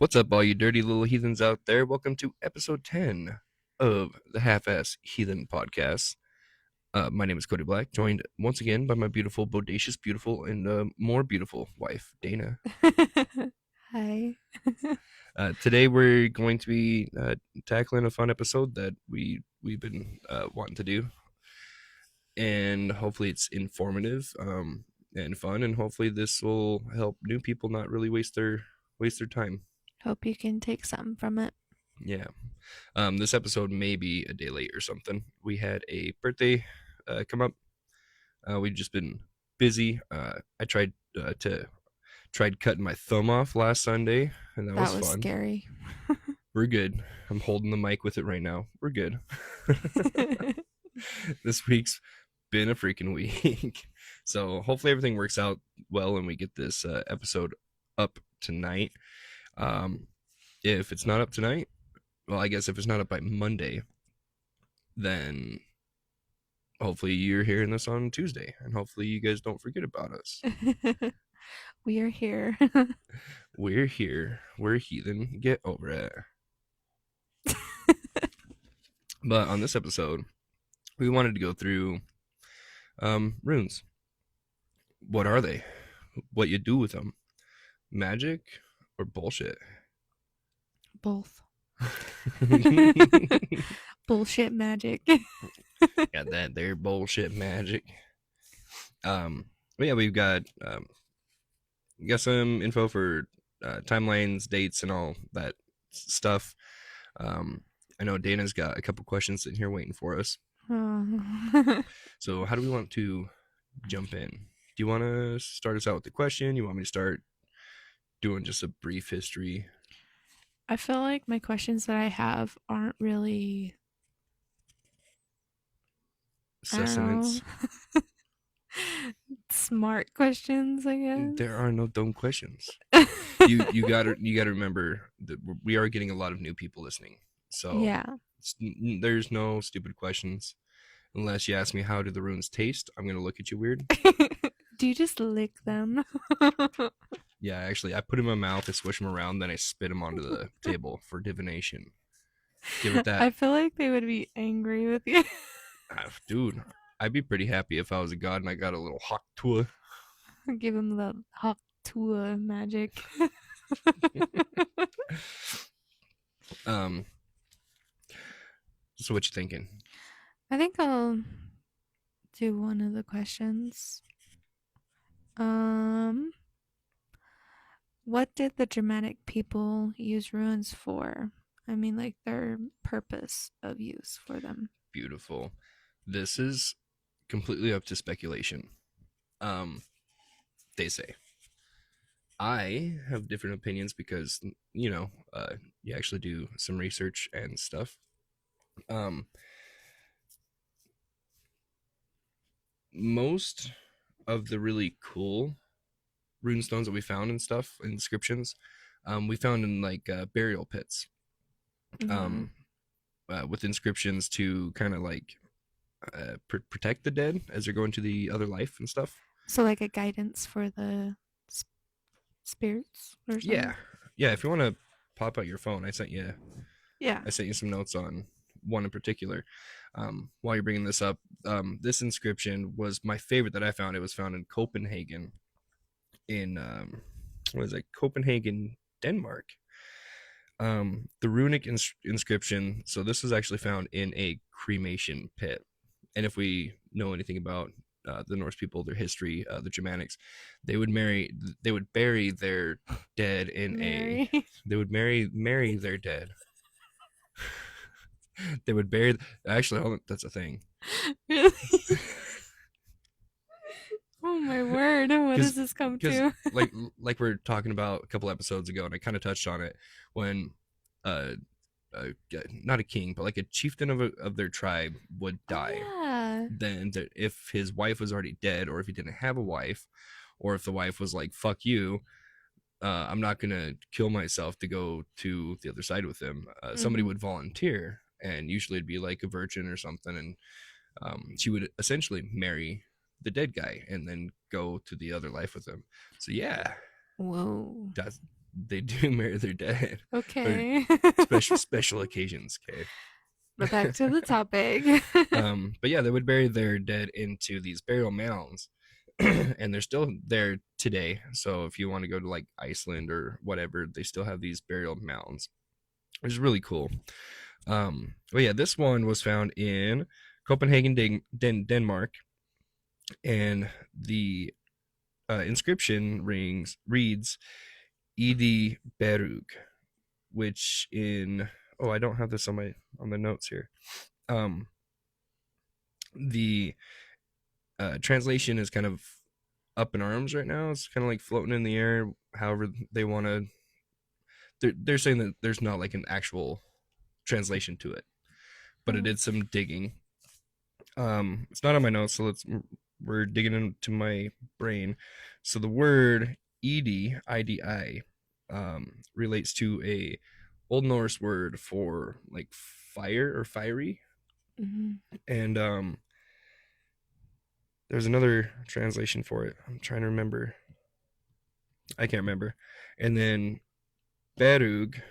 What's up, all you dirty little heathens out there? Welcome to episode 10 of the Half-Ass Heathen Podcast. My name is Cody Black, joined once again by my beautiful, bodacious, beautiful, and more beautiful wife, Dana. Hi. Today we're going to be tackling a fun episode that we've been wanting to do, and hopefully it's informative and fun, and hopefully this will help new people not really waste their time. Hope you can take some from it. Yeah. This episode may be a day late or something. We had a birthday come up. We've just been busy. I tried cutting my thumb off last Sunday, and that was That was fun. scary. We're good. I'm holding the mic with it right now. We're good. This week's been a freaking week. So hopefully everything works out well and we get this episode up tonight. If it's not up tonight, well, I guess if it's not up by Monday, then hopefully you're hearing this on Tuesday, and hopefully you guys don't forget about us. We are here. We're here. We're heathen. Get over it. But on this episode, we wanted to go through runes. What are they? What you do with them? Magic or bullshit? Both. Bullshit magic. Got that there bullshit magic. But yeah, we've got some info for timelines, dates, and all that stuff. I know Dana's got a couple questions in here waiting for us. So how do we want to jump in? Do you want to start us out with the question? You want me to start doing just a brief history? I feel like my questions that I have aren't really Sustenance. smart questions, I guess. There are no dumb questions. you gotta remember that we are getting a lot of new people listening. So Yeah. there's no stupid questions. Unless you ask me how do the runes taste, I'm gonna look at you weird. Do you just lick them? Yeah, actually, I put them in my mouth, I swish them around, then I spit them onto the table for divination. Give it that. I feel like they would be angry with you. Dude, I'd be pretty happy if I was a god and I got a little hawk tua. Give him the hawk tua magic. So what you thinking? I think I'll do one of the questions. What did the Germanic people use runes for? I mean, like their purpose of use for them. Beautiful. This is completely up to speculation. They say. I have different opinions because you actually do some research and stuff. Most of the really cool rune stones that we found and stuff, inscriptions, we found in like burial pits, with inscriptions to kind of like protect the dead as they're going to the other life and stuff. So, like a guidance for the spirits or something? Yeah. If you want to pop out your phone, I sent you Yeah. some notes on one in particular. While you're bringing this up, this inscription was my favorite that I found. It was found in Copenhagen, in Copenhagen, Denmark. The runic inscription. So this was actually found in a cremation pit, and if we know anything about the Norse people, their history, the Germanics, they would bury their dead in they would marry their dead. They would bury. Actually, that's a thing. Really? Oh my word! What does this come to? like we are talking about a couple episodes ago, and I kind of touched on it when, not a king, but like a chieftain of their tribe would die. Yeah. Then if his wife was already dead, or if he didn't have a wife, or if the wife was like "fuck you," I'm not gonna kill myself to go to the other side with him. Somebody would volunteer, and usually it'd be like a virgin or something, and she would essentially marry the dead guy and then go to the other life with him. So yeah. Whoa. they do marry their dead for Okay. special occasions. Okay. But back to the topic. But yeah, they would bury their dead into these burial mounds, and they're still there today. So if you want to go to like Iceland or whatever, they still have these burial mounds, which is really cool. But yeah, this one was found in Copenhagen, Denmark, and the inscription reads "Edi Berug," which in I don't have this on the notes here. Um, the translation is kind of up in arms right now. It's kind of like floating in the air. However, they want to. They're saying that there's not like an actual translation to it, but it Hmm. did some digging. It's not on my notes, so we're digging into my brain. So the word idi relates to a Old Norse word for like fire or fiery, Hmm. and there's another translation for it. I'm trying to remember. I can't remember. And then berug,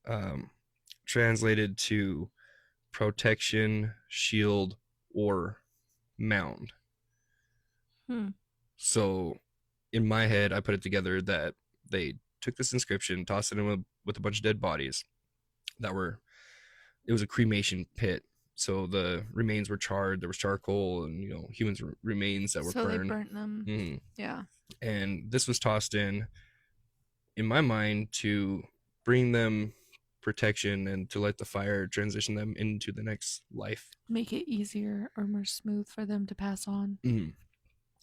um, translated to protection, shield, or mound. Hmm. So in my head, I put it together that they took this inscription, tossed it in with a bunch of dead bodies that were. It was a cremation pit, so the remains were charred. There was charcoal and humans' remains that were So they burned. burnt them. Mhm. Yeah. And this was tossed in my mind to bring them protection and to let the fire transition them into the next life. Make it easier or more smooth for them to pass on. Mhm.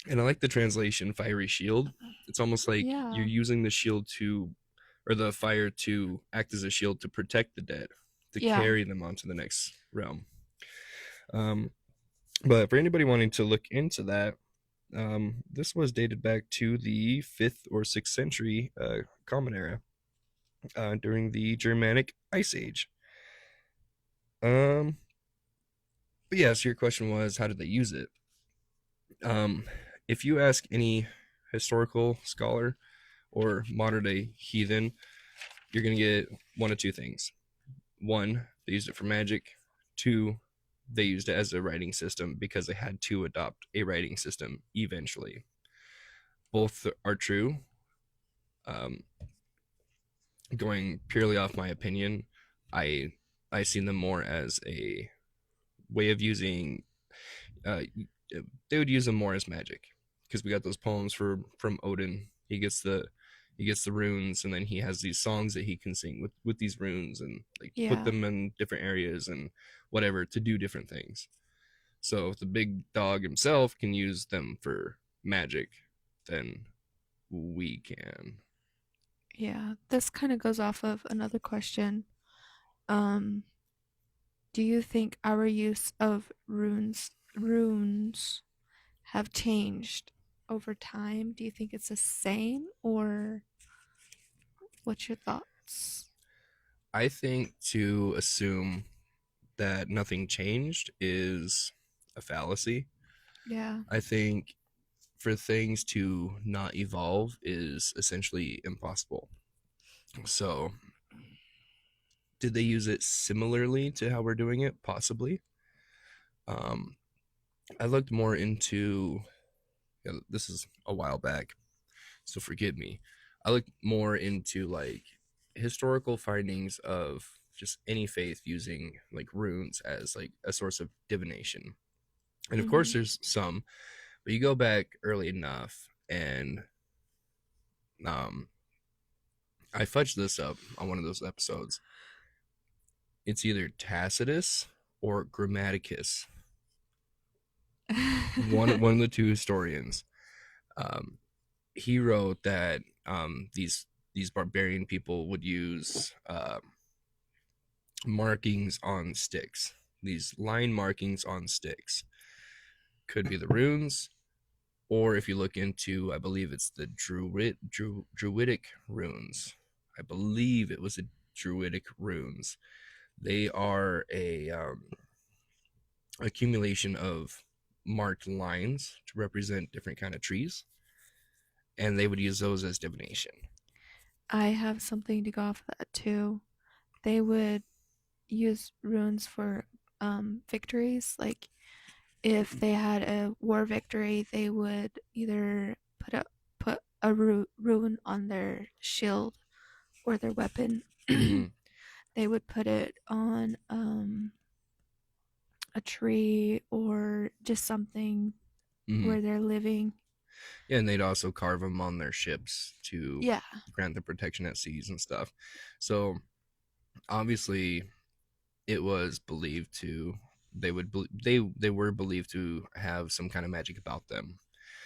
And I like the translation "fiery shield." It's almost like you're Yeah. using the shield or the fire to act as a shield to protect the dead, to Yeah. carry them onto the next realm. Um, but for anybody wanting to look into that, this was dated back to the 5th or 6th century Common Era, during the Germanic Ice Age. Um, but yeah, so your question was, how did they use it? Um, if you ask any historical scholar or modern day heathen, you're going to get one of two things. One, they used it for magic. Two, they used it as a writing system because they had to adopt a writing system eventually. Both are true. Um, Going purely off my opinion, I I see them more as a way of using. Uh, they would use them more as magic because we got those poems from Odin. He gets the runes, and then he has these songs that he can sing with these runes, and like put Yeah. them in different areas and whatever to do different things. So if the big dog himself can use them for magic, then we can. Yeah. This kind of goes off of another question. Um, do you think our use of runes have changed over time? Do you think it's the same or what's your thoughts? I think to assume that nothing changed is a fallacy. Yeah. I think for things to not evolve is essentially impossible. So, did they use it similarly to how we're doing it? Possibly. Um, I looked more into, this is a while back, so forgive me. I looked more into like historical findings of just any faith using like runes as like a source of divination. And of course, Mm-hmm. there's some, but you go back early enough, and um, I fudged this up on one of those episodes. It's either Tacitus or Grammaticus, one of the two historians. Um, he wrote that these barbarian people would use markings on sticks. These line markings on sticks could be the runes, or if you look into, I believe it's the druidic runes. I believe it was the druidic runes. They are a accumulation of marked lines to represent different kind of trees, and they would use those as divination. I have something to go off of that too. They would use runes for victories. Like if they had a war victory, they would either put a rune on their shield or their weapon. Mm-hmm. They would put it on a tree or just something Mm-hmm. where they're living. Yeah, and they'd also carve them on their ships to Yeah. grant the protection at seas and stuff. So obviously, it was believed to they were believed to have some kind of magic about them.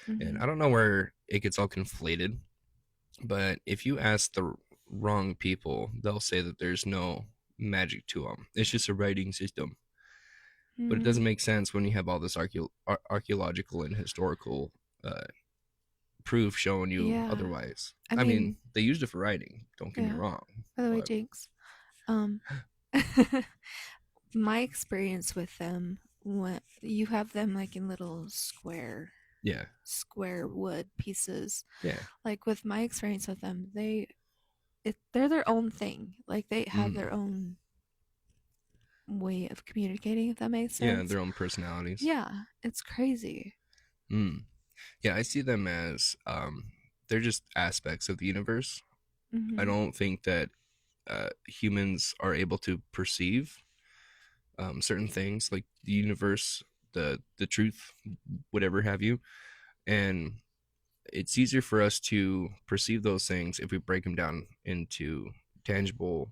And Mm-hmm. I don't know where it gets all conflated, but if you ask the wrong people, they'll say that there's no magic to them. It's just a writing system. But it Mm, doesn't make sense when you have all this archaeological and historical uh, proof showing you yeah. otherwise. I I mean, mean, they used it for writing. Don't get me yeah. wrong, By the way, but Jinx, um, my experience with them, when you have them like in little yeah, square wood pieces. yeah, Like with my experience with them, they're their own thing. Like they have mm, their own way of communicating, if that makes yeah, sense. their own personalities. Yeah, it's crazy. Mm. Yeah, I see them as they're just aspects of the universe. I Mm-hmm. don't think that humans are able to perceive certain things like the universe, the truth, whatever have you, and it's easier for us to perceive those things if we break them down into tangible,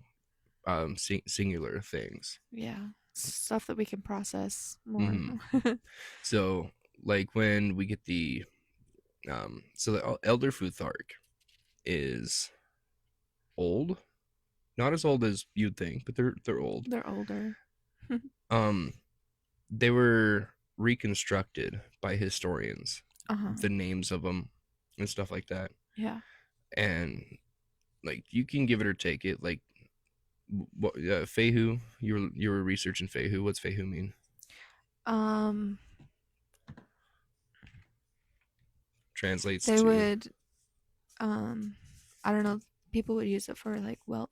singular things. Yeah, stuff that we can process more. Hmm. So, like when we get so the Elder Futhark is old, not as old as you'd think, but they're old. They're older. Um, they were reconstructed by historians, Uh-huh. the names of them and stuff like that, Yeah. and like you can give it or take it. Like what Fehu, you were researching Fehu. What's Fehu mean? Um, Translates they to would um I don't know, people would use it for like wealth,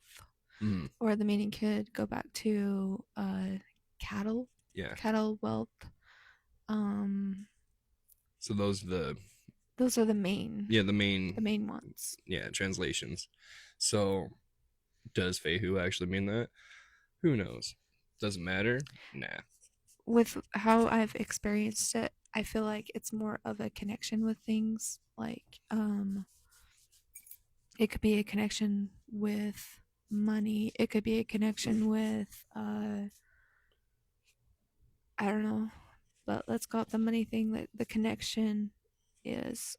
mm, or the meaning could go back to cattle, yeah. cattle wealth. Um So those are the those are yeah the the main main ones. yeah translations. So does Fehu actually mean that? Who knows? Doesn't matter. Nah. With how I've experienced it, I feel like it's more of a connection with things. Like it could be a connection with money. It could be a connection with I don't know, but let's call it the money thing. Like the connection is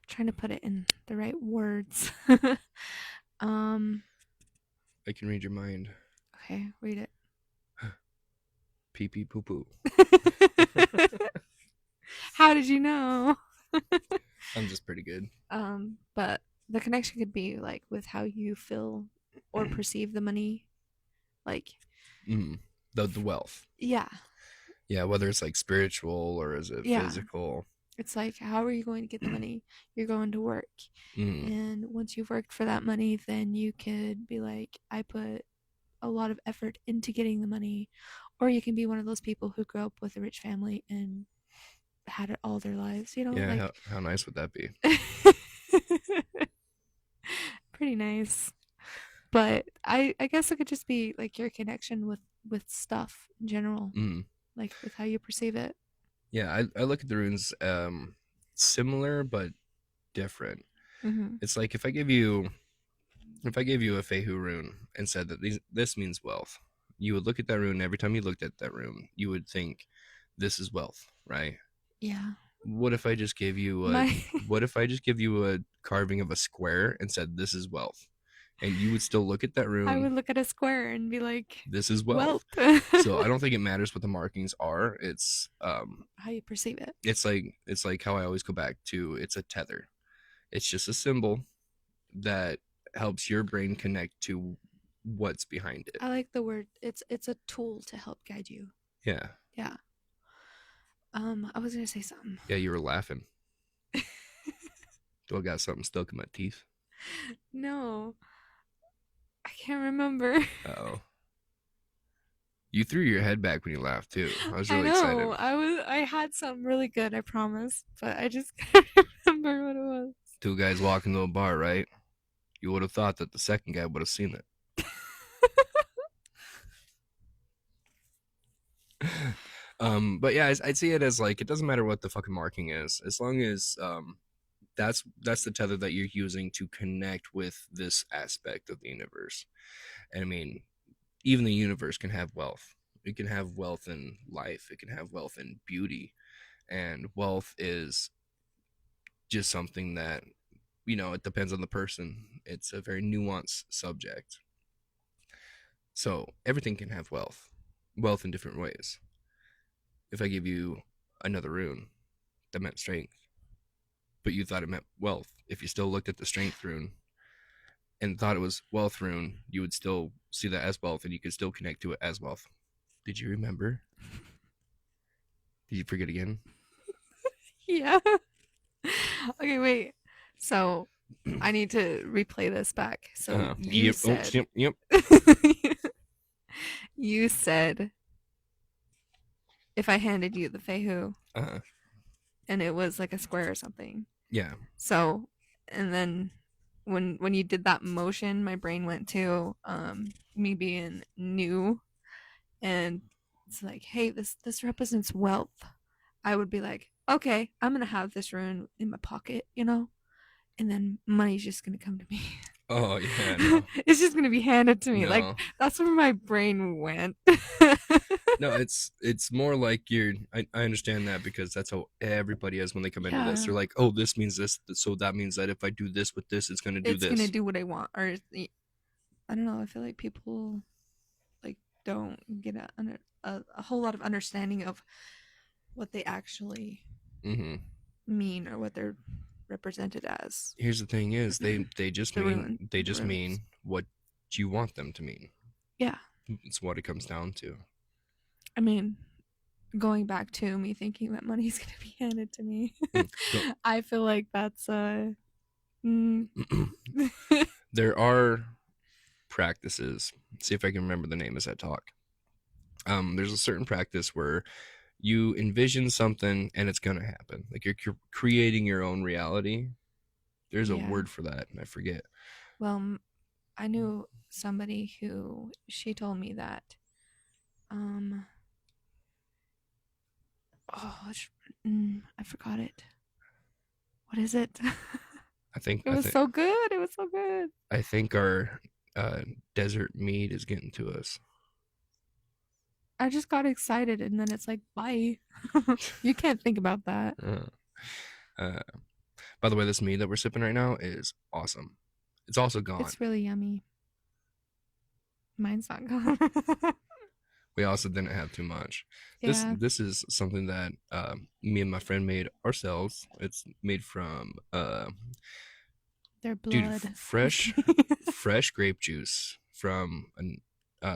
trying to put it in the right words. um I can read your mind. okay, read it. Pee pee poo poo. How did you know? I'm just pretty good. But the connection could be like with how you feel or perceive the money. Like, Mm. The wealth. yeah, Yeah, whether it's like spiritual or is it yeah. physical. It's like, how are you going to get the money? You're going to work. Mm. And once you've worked for that money, then you could be like, I put a lot of effort into getting the money. Or you can be one of those people who grew up with a rich family and had it all their lives, Yeah, like how nice would that be? pretty nice. But I guess it could just be like your connection with stuff in general, Mm. like with how you perceive it. Yeah, I look at the runes similar but different. Mm-hmm. It's like if I gave you a Fehu rune and said that this means wealth, you would look at that rune. Every time you looked at that rune, you would think, "This is wealth," right? Yeah. What if I just gave you a My What if I just give you a carving of a square and said, "This is wealth," and you would still look at that I rune. would look at a square and be like, This is wealth. wealth. So I don't think it matters what the markings are. How you perceive it. It's like how I always go back to. It's a tether. It's just a symbol that helps your brain connect to what's behind it. I like the word. It's a tool to help guide you. Yeah. Yeah. I was gonna say something. Yeah, you were laughing. Do I got something stuck in my teeth? No, I can't remember. Oh, you threw your head back when you laughed too. I was I really excited. know. I had some really good, I promise, but I just can't remember what it was. Two guys walking to a bar, right? You would have thought that the second guy would have seen it. But yeah, I'd see it as like it doesn't matter what the fucking marking is, as long as that's the tether that you're using to connect with this aspect of the universe. And I mean, even the universe can have wealth. It can have wealth in life. It can have wealth in beauty, and wealth is just something that it depends on the person. It's a very nuanced subject. So everything can have wealth in different ways. If I give you another rune, that meant strength, but you thought it meant wealth. If you still looked at the strength rune and thought it was wealth rune, you would still see that as wealth and you could still connect to it as wealth. Did you remember? Did you forget again? Yeah. Okay, wait. So I need to replay this back. So you Yep. Oh, said yep. Yep. you said if I handed you the Feihu Uh, and it was like a square or something. yeah. So and then when you did that motion, my brain went to me being new and it's like, hey, this represents wealth. I would be like, okay, I'm gonna have this rune in my pocket, and then money's just gonna come to me. Oh yeah. No. It's just gonna be handed to me. Like No. that's where my brain went. No. It's more like you're. I understand that because that's how everybody is when they come into this. Yeah, They're like, oh, this means this, so that means that if I do this with this, it's gonna do it's gonna this. do what I want, or I don't know. I feel like people like don't get a whole lot of understanding of what they actually Mm-hmm. mean or what they're represented as. Here's the thing: is The ruin, they the just runes. mean what you want them to mean. Yeah, It's what it comes down to. I mean, going back to me thinking that money's gonna be handed to me, Go. I feel like that's mm, There are practices. See if I can remember the name as I talk. There's a certain practice where you envision something and it's gonna happen. Like you're creating your own reality. There's a yeah. word for that, and I forget. Well, I knew somebody who she told me that um oh I forgot it. What is it? I think It I was think so good. It was so good. I think our desert meat is getting to us. I just got excited and then it's like bye. You can't think about that. Uh, uh, by the way, this meat that we're sipping right now is awesome. It's also gone. It's really yummy. Mine's not gone. We also didn't have too much. This Yeah, this is something that me and my friend made ourselves. It's made from their dude blood. Just fresh kidding. fresh grape juice from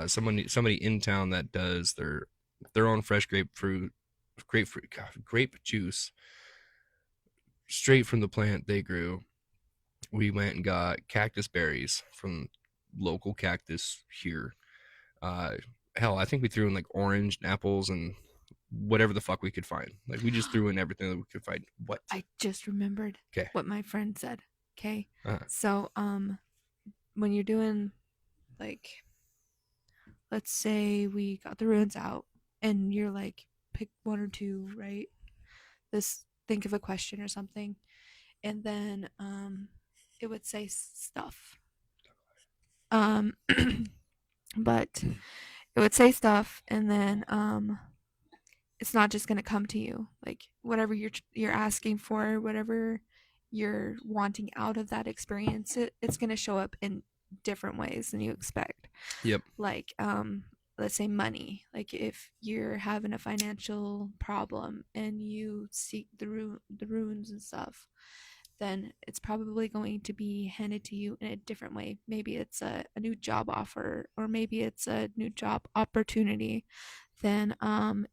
somebody in town that does their own fresh grapefruit grape juice straight from the plant they grew. We went and got cactus berries from local cactus here. Uh, hell, I think we threw in like orange and apples and whatever the fuck we could find. Like we just threw in everything that we could find. What? I just remembered Okay. what my friend said. Okay. Uh, So, when you're doing like, let's say we got the runes out and you're like, pick one or two, right? This, think of a question or something. And then, it would say stuff. Um, but it would say stuff and then, it's not just going to come to you like whatever you're asking for, whatever you're wanting out of that experience, it's going to show up in different ways than you expect. yep. Like let's say money, like if you're having a financial problem and you seek the runes and stuff, then it's probably going to be handed to you in a different way. Maybe it's a new job offer or maybe it's a new job opportunity. Then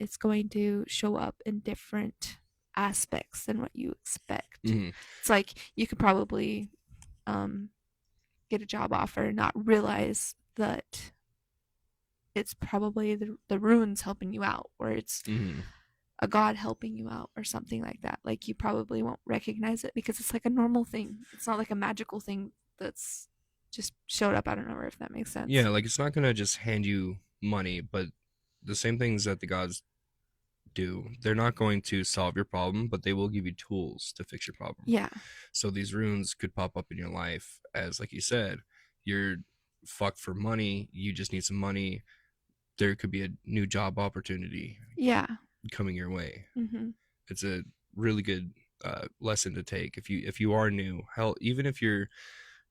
it's going to show up in different aspects than what you expect. Hmm. It's like you could probably um, get a job offer and not realize that it's probably the runes helping you out, or it's Hmm. a god helping you out, or something like that. Like you probably won't recognize it because it's like a normal thing. It's not like a magical thing that's just showed up out of nowhere, if that makes sense. Yeah, like it's not gonna just hand you money, but the same things that the gods do, they're not going to solve your problem, but they will give you tools to fix your problem. Yeah. So these runes could pop up in your life as, like you said, you're fucked for money, you just need some money. There could be a new job opportunity Yeah. coming your way. Mm-hmm. It's a really good lesson to take if you are new. Hell, even if you're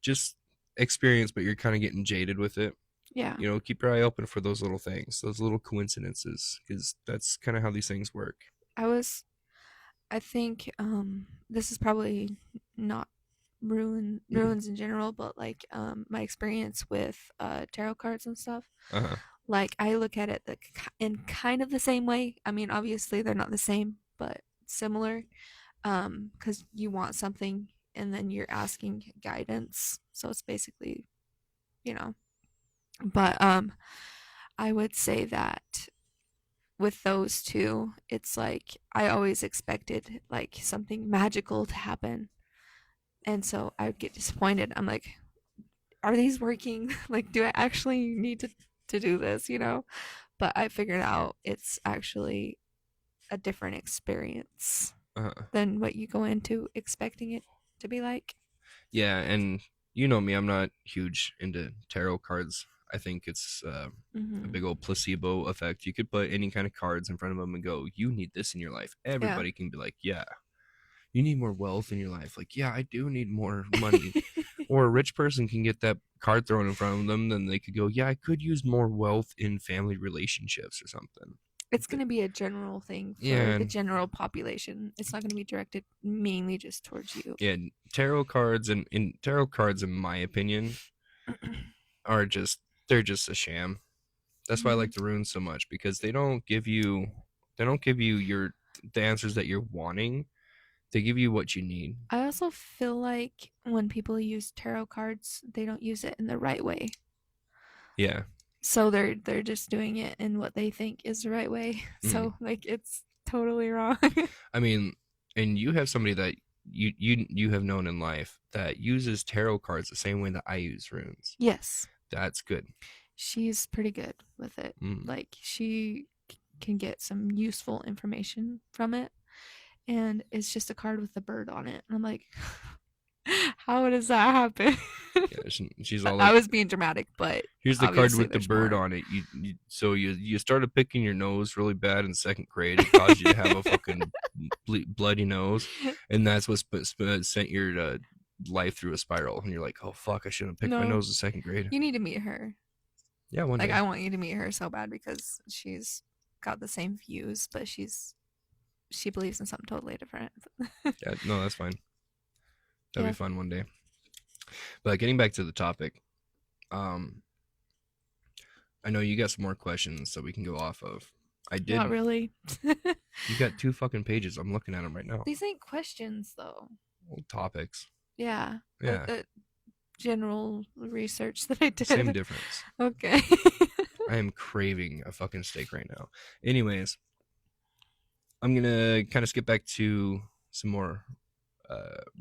just experienced, but you're kind of getting jaded with it. Yeah. You know, keep your eye open for those little things, those little coincidences, because that's kind of how these things work. I was I think this is probably not ruins in general, but like my experience with tarot cards and stuff. Uh huh. Like I look at it in kind of the same way. I mean, obviously they're not the same, but similar. Because you want something and then you're asking guidance, so it's basically, you know. But I would say that with those two, it's like I always expected like something magical to happen, and so I would get disappointed. I'm like, are these working? Like, do I actually need to do this? You know? But I figured out it's actually a different experience Uh-huh. than what you go into expecting it to be like. Yeah, and you know me, I'm not huge into tarot cards. I think it's a Mm-hmm. big old placebo effect. You could put any kind of cards in front of them and go, "You need this in your life." Yeah. Everybody can be like, "Yeah, you need more wealth in your life." Like, "Yeah, I do need more money." Or a rich person can get that card thrown in front of them, then they could go, "Yeah, I could use more wealth in family relationships or something." It's going to be a general thing for Yeah, the general population. It's not going to be directed mainly just towards you. yeah, tarot cards and in tarot cards, in my opinion, are just they're just a sham. That's why I Mm-hmm. like the runes so much because they don't give you your the answers that you're wanting. They give you what you need. I also feel like when people use tarot cards, they don't use it in the right way. Yeah. So they're just doing it in what they think is the right way. Mm. So like it's totally wrong. I mean, and you have somebody that you have known in life that uses tarot cards the same way that I use runes. Yes, That's good. she's pretty good with it. Mm. Like she can get some useful information from it, and it's just a card with a bird on it. And I'm like, how does that happen? Yeah, she's all I like, was being dramatic, but "Here's the card obviously with the there's bird more. on it. So you started picking your nose really bad in second grade. It caused you to have a fucking bloody nose, and that's what sent your life through a spiral. And you're like, oh fuck, I shouldn't have picked my No, nose in second grade. you need to meet her. Yeah, one Like day. I want you to meet her so bad because she's got the same views, but she believes in something totally different. Yeah, no, that's fine. That'll be Yeah, fun one day. But getting back to the topic, um, I know you got some more questions that we can go off of. I not did. really. You got two fucking pages. I'm looking at them right now. These ain't questions though. Well, topics. Yeah, Yeah, general research that I same did. difference. Okay. I am craving a fucking steak right now. Anyways, I'm gonna kind of skip back to some more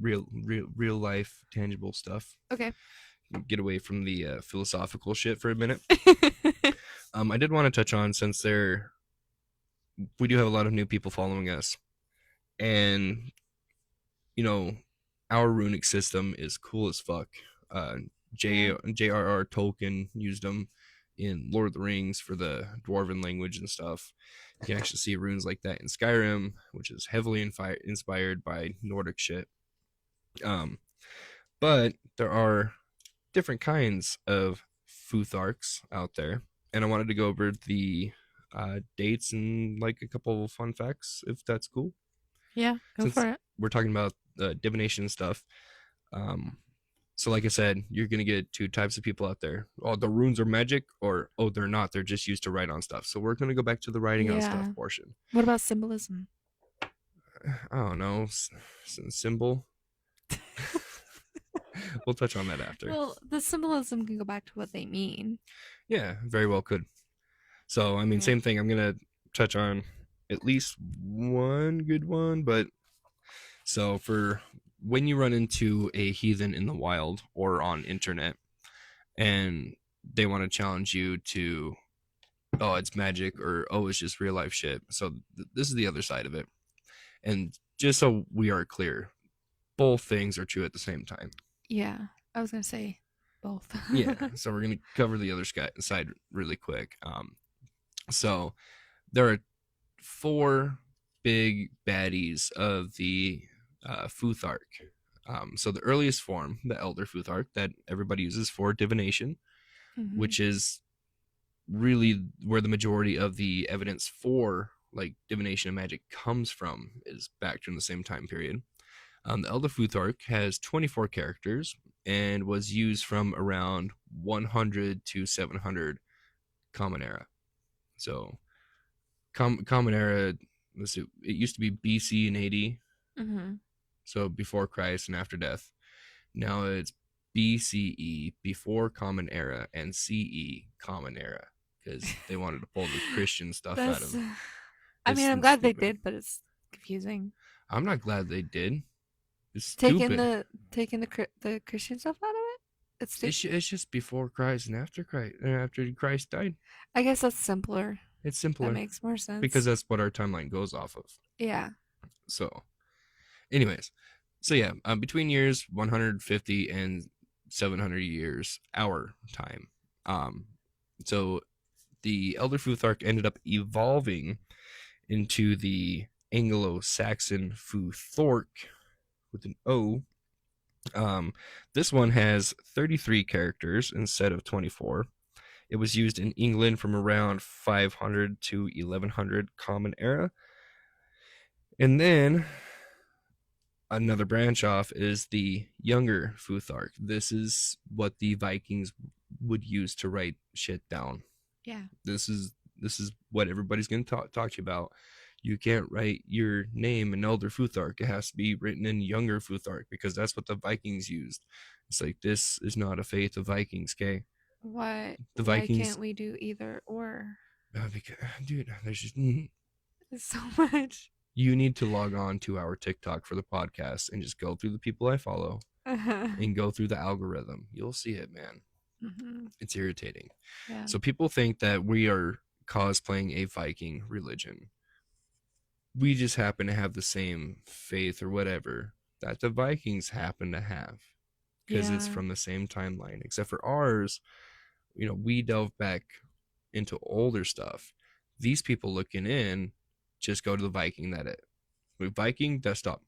real life tangible stuff. Okay. Get away from the philosophical shit for a minute. I did want to touch on since we do have a lot of new people following us, and you know, our runic system is cool as fuck. Yeah. J.R.R. Tolkien used them in Lord of the Rings for the dwarven language and stuff. You can actually see runes like that in Skyrim, which is heavily inspired by Nordic shit. Um, but there are different kinds of Futharks out there, and I wanted to go over the dates and like a couple of fun facts, if that's cool. Yeah, go Since for it. we're talking about divination and stuff, so like I said, you're gonna get two types of people out there. Oh, the runes are magic, or oh, they're not. They're just used to write on stuff. So we're gonna go back to the writing on stuff Yeah. portion. What about symbolism? I don't know, symbol. We'll touch on that after. Well, the symbolism can go back to what they mean. Yeah, very well could. So, I mean, Yeah. same thing. I'm gonna touch on at least one good one, but so for when you run into a heathen in the wild or on internet and they want to challenge you to, oh, it's magic, or oh, it's just real life shit. So this is the other side of it. And just so we are clear, both things are true at the same time. Yeah. I was gonna say both. Yeah, so we're gonna cover the other side really quick. So there are four big baddies of the Futhark. So the earliest form, the Elder Futhark, that everybody uses for divination, Hmm. which is really where the majority of the evidence for like divination and magic comes from, is back during the same time period. The Elder Futhark has 24 characters and was used from around 100 to 700 Common Era. So Common Era, let's see, it used to be BC and AD, Hmm. so before Christ and after death. Now it's BCE, before Common Era, and CE, Common Era, because they wanted to pull the Christian stuff out That's. of. I mean, It's I'm glad they stupid. did, but it's confusing. I'm not glad they did. It's Taking stupid. the Christian stuff out of it. It's stupid. It's just before Christ and after Christ, and after Christ died. I guess that's simpler. It's That simpler makes more because sense. that's what our timeline goes off of. Yeah. So, anyways, so yeah, between years 150 and 700 years, our time. Um, so the Elder Futhark ended up evolving into the Anglo-Saxon Futhork with an O. Um, this one has 33 characters instead of 24. It was used in England from around 500 to 1100 Common Era. And then another branch off is the younger Futhark. This is what the Vikings would use to write shit down. Yeah. This is what everybody's going to talk to you about. You can't write your name in Elder Futhark. It has to be written in Younger Futhark because that's what the Vikings used. It's like, this is not a faith of Vikings, okay? Why? The Why Vikings, can't we do either or? because, dude, there's just It's so much. you need to log on to our TikTok for the podcast and just go through the people I follow and go through the algorithm. You'll see it, man. Hmm. It's irritating. Yeah. So people think that we are cosplaying a Viking religion. We just happen to have the same faith or whatever that the Vikings happen to have because it's Yeah. from the same timeline. Except for ours, we delve back into older stuff. These people looking in just go to the Viking, that it. With Viking, desktop.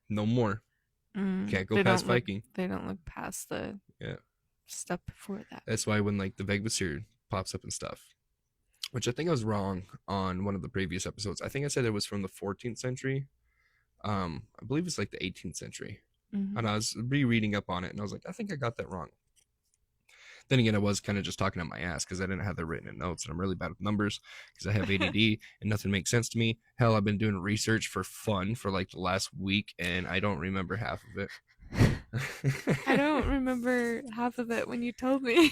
No more. Can't go They past don't look. Viking. They don't look past the Yeah. stuff before that. That's why when like the Vegvasir pops up and stuff, which I think I was wrong on one of the previous episodes. I think I said it was from the 14th century. I believe it's like the 18th century. Hmm. And I was rereading up on it and I was like, I think I got that wrong. Then again, I was kind of just talking out my ass because I didn't have that written in notes, and I'm really bad with numbers because I have ADD and nothing makes sense to me. Hell, I've been doing research for fun for like the last week and I don't remember half of I it. don't remember half of it when you told me.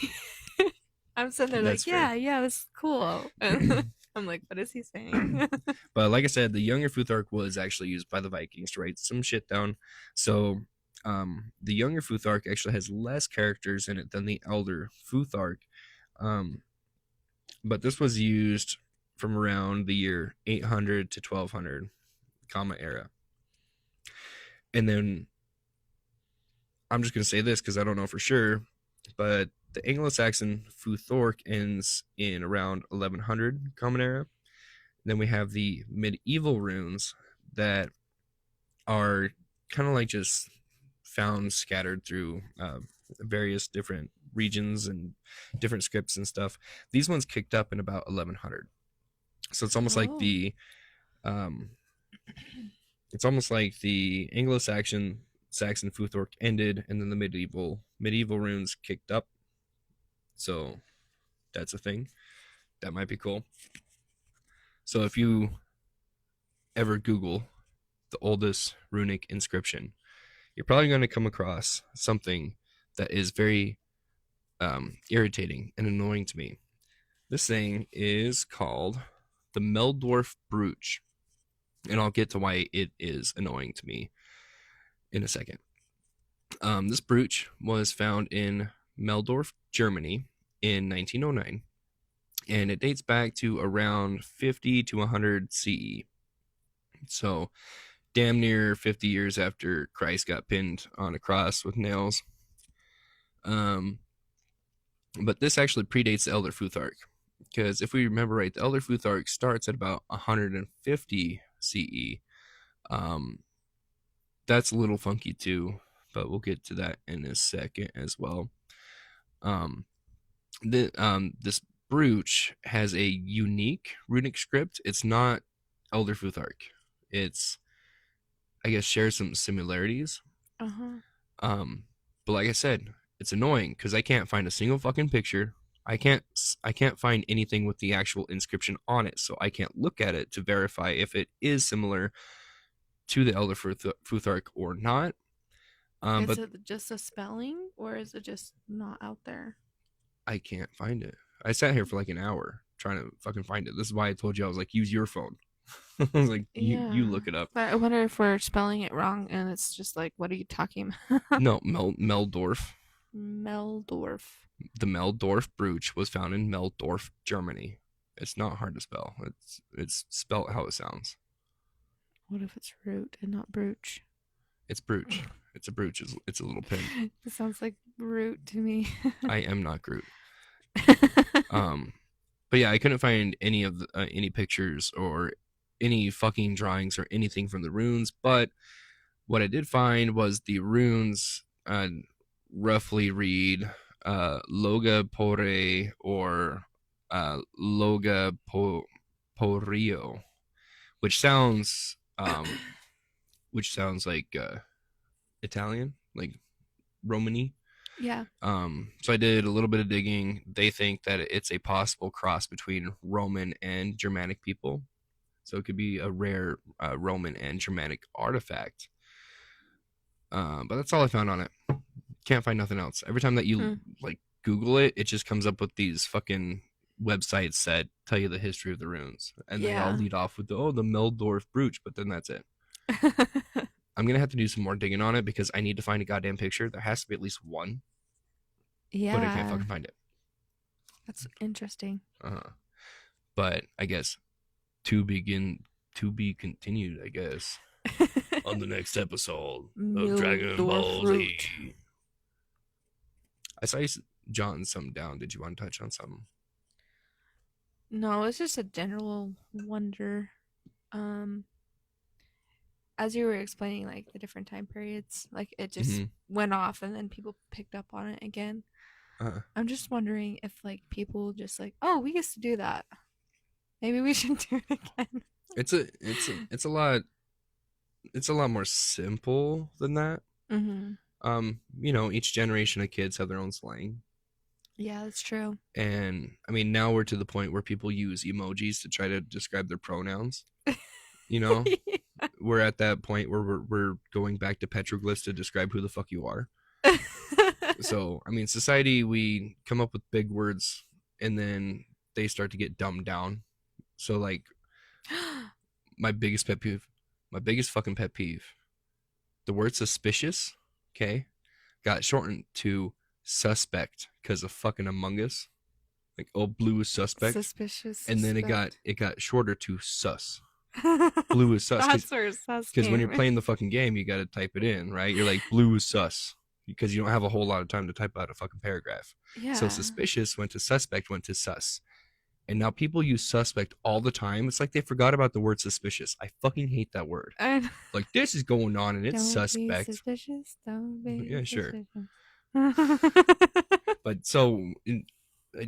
I'm sitting there That's like, fair. yeah, yeah, it was cool. And I'm like, what is he saying? But like I said, the younger Futhark was actually used by the Vikings to write some shit down. So the younger Futhark actually has less characters in it than the elder Futhark. Um, but this was used from around the year 800 to 1200 comma era. And then I'm just going to say this because I don't know for sure, but the Anglo-Saxon Futhork ends in around 1100 common era. Then we have the medieval runes that are kind of like just found scattered through various different regions and different scripts and stuff. These ones kicked up in about 1100. So Oh. Um, it's almost like the Anglo-Saxon Futhork ended, and then the medieval runes kicked up. So that's a thing that might be cool. So if you ever Google the oldest runic inscription, you're probably going to come across something that is very irritating and annoying to me. This thing is called the Meldorf Brooch, and I'll get to why it is annoying to me in a second. This brooch was found in Meldorf, Germany in 1909, and it dates back to around 50 to 100 CE. So, damn near 50 years after Christ got pinned on a cross with nails. Um, but this actually predates the Elder Futhark, because if we remember right, the Elder Futhark starts at about 150 CE. Um, that's a little funky too, but we'll get to that in a second as well. Um, this brooch has a unique runic script. It's not Elder Futhark. It's, I guess, shares some similarities. Uh-huh. Um, but like I said, it's annoying because I can't find a single fucking picture. I can't find anything with the actual inscription on it, so I can't look at it to verify if it is similar to the Elder Futhark or not. Is But it just a spelling or is it just not out there? I can't find it. I sat here for like an hour trying to fucking find it. This is why I told you I was like, use your phone. I was like, you Yeah. look it up. But I wonder if we're spelling it wrong and it's just like, what are you talking about? No, Meldorf. Meldorf. The Meldorf brooch was found in Meldorf, Germany. It's not hard to spell. It's spelled how it sounds. What if it's root and not brooch? It's brooch. It's a brooch. It's a little pin. It sounds like root to me. I am not Groot. Um, but yeah, I couldn't find any of any pictures or any fucking drawings or anything from the runes. But what I did find was the runes roughly read Loga Pore or Loga Porio, which sounds like Italian, like Romany. Yeah. So I did a little bit of digging. They think that it's a possible cross between Roman and Germanic people. So it could be a rare Roman and Germanic artifact. But that's all I found on it. Can't find nothing else. Every time that you like Google it, it just comes up with these fucking websites that tell you the history of the runes, and they all Yeah. lead off with the Meldorf brooch, but then that's it. I'm gonna have to do some more digging on it because I need to find a goddamn picture. There has to be at least one, but I can't Yeah. fucking find it. That's interesting. But I guess to be continued, I guess, on the next episode of Dragon Meldorf Ball Z. root. I saw you jotting something down. Did you want to touch on something? No, it's just a general wonder. Um, as you were explaining like the different time periods, like it just went off and then people picked up on it again. I'm just wondering if like people just like, oh, we used to do that. Maybe we should do it again. It's a lot more simple than that. Each generation of kids have their own slang. Yeah, that's true. And I mean, now we're to the point where people use emojis to try to describe their pronouns. Yeah. We're at that point where we're going back to petroglyphs to describe who the fuck you are. So, I mean, society, we come up with big words and then they start to get dumbed down. So, like, my biggest fucking pet peeve, the word suspicious, okay, got shortened to suspect because of fucking Among Us. Like, oh, blue is suspect. Suspicious. And then it got shorter to sus. Blue is sus. That's where sus. Because when you're playing the fucking game, you got to type it in, right? You're like, blue is sus. Because you don't have a whole lot of time to type out a fucking paragraph. Yeah. So suspicious went to suspect, went to sus. And now people use suspect all the time. It's like they forgot about the word suspicious. I fucking hate that word. Like, this is going on and it's don't suspect. Be suspicious. Don't be yeah, sure. Suspicious. But so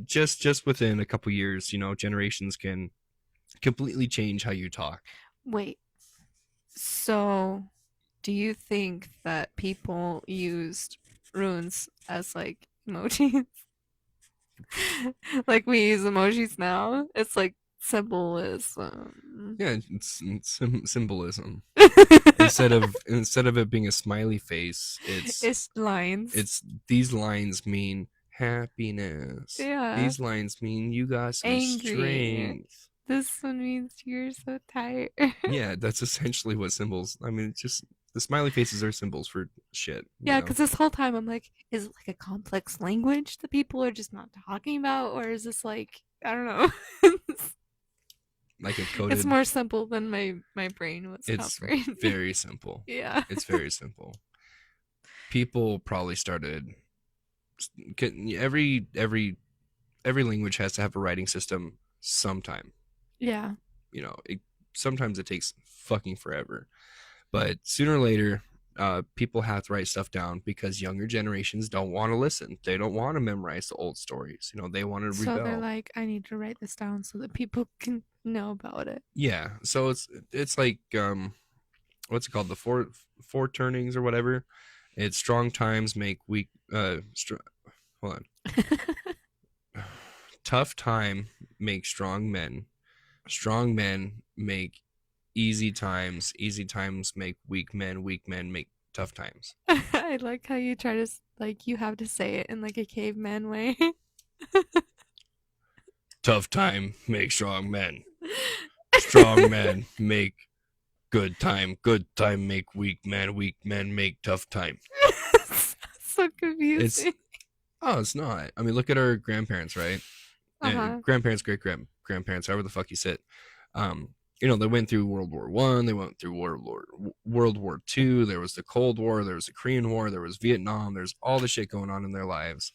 just within a couple years, generations can completely change how you talk. Wait. So, do you think that people used runes as like emojis? Like we use emojis now? It's like symbolism. Yeah, it's symbolism. And instead of it being a smiley face, It's lines. it's these lines mean happiness. Yeah. These lines mean you got some Angry. strength. This one means you're so tired. Yeah, that's essentially what symbols. I mean, it's just the smiley faces are symbols for shit, you Yeah, know. because this whole time I'm like, is it like a complex language that people are just not talking about? Or is this like, I don't know. Like a It's coded. more simple than my brain was It's comprehending. very simple. Yeah. It's very simple. People probably started every language has to have a writing system sometime. Yeah. You know, sometimes it takes fucking forever, but sooner or later, people have to write stuff down because younger generations don't want to listen. They don't want to memorize the old stories. You know, they want to So they're rebel. like, I need to write this down so that people can know about it. Yeah, so it's like what's it called, the four turnings or whatever. It's strong times make weak. Hold on. Tough time makes strong men. Strong men make easy times. Easy times make weak men. Weak men make tough times. I like how you try to like you have to say it in like a caveman way. Tough time make strong men. Strong men make good time. Good time make weak men. Weak men make tough time. So It's confusing. it's not. I mean, look at our grandparents, right? Uh-huh. Grandparents, great grandparents, however the fuck you sit. You know, they went through World War I, they went through World War II. There was the Cold War, there was the Korean War, there was Vietnam. There's all the shit going on in their lives,